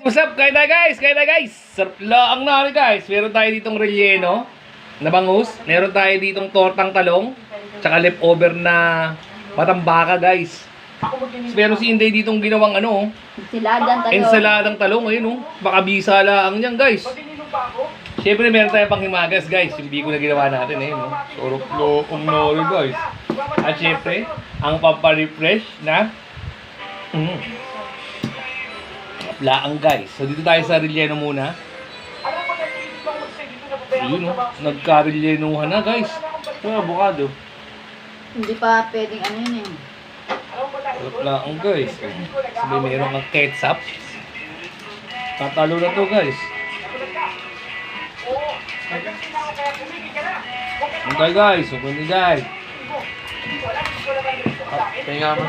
What's up? Kain tayo guys! Kain tayo guys! Sarap laang na guys! Meron tayo ditong relleno na bangus. Meron tayo ditong tortang talong. Tsaka leftover na matambaka guys. Meron si Inday ditong ginawang ano. Ensaladang talong. Ayun oh. Baka bisa lang yan guys. Siyempre meron tayo pang himagas guys. Yung biko na ginawa natin. Ayun oh. Sarap laang na guys. At siyempre, ang paparefresh na laang guys. So dito tayo sa relleno muna. Yun o, nagka-rellenuhan na guys. Ito avocado. Hindi pa pwedeng ano yun eh. Laang guys. Sabi meron ng ketchup. Tatalo na to guys. Okay guys, okay guys. Kaya mo.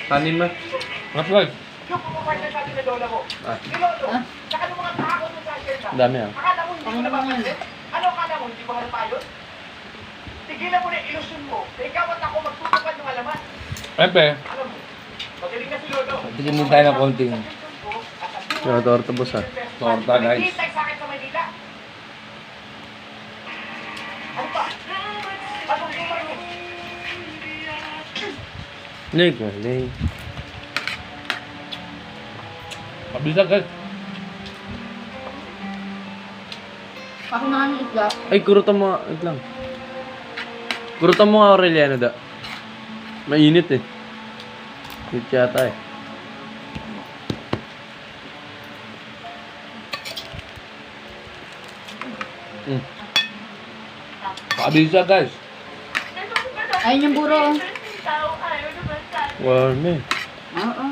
Tanin mo. Mas guys. Dami ah. Ano naman yun? Ano kala mo? Hindi ba ka napayos? Tigilan mo na yung ilusyon mo. Ikaw at ako magtutupad ng alaman. Pepe. Alam mo, magaling na si Lolo. Tignan din tayo ng konting torta boss ah. torta guys. Hintay sa akin sa Maynila. Ano pa? Anong gumay mo? Galing. Mabilis guys. Ako na ng isla. Ay, kurutan mo. Wait lang. Kurutan mo nga Aureliano da. Mainit eh. Mainit yata eh. Mabilis guys. Ayun yung buro. Warm eh. Oo.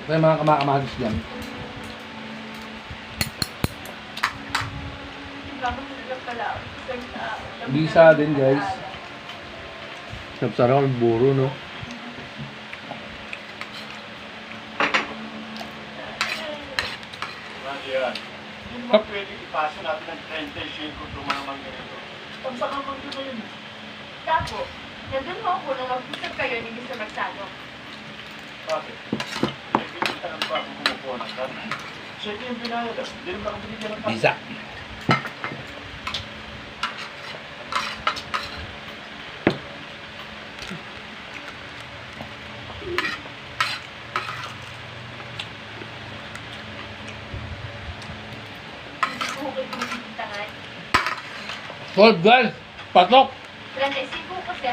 Ito yung mga kamakamagas dyan. Bisa din guys. Sarap ang buro no. Hindi mo pwede ipasa natin ng 35 kung tumamang ganito. Pagsakamang yun na yun. Tapo, nandun mo ako nang mag-usap kayo ni Mr. Magsano. Bakit? Nagpipita ng ba kung kumukuha ng karne? Siya yung binayad. Hindi naman ako binigyan ng karne. Bisa. Okay, kung tangan. Solve guys. Patok. 35 kasi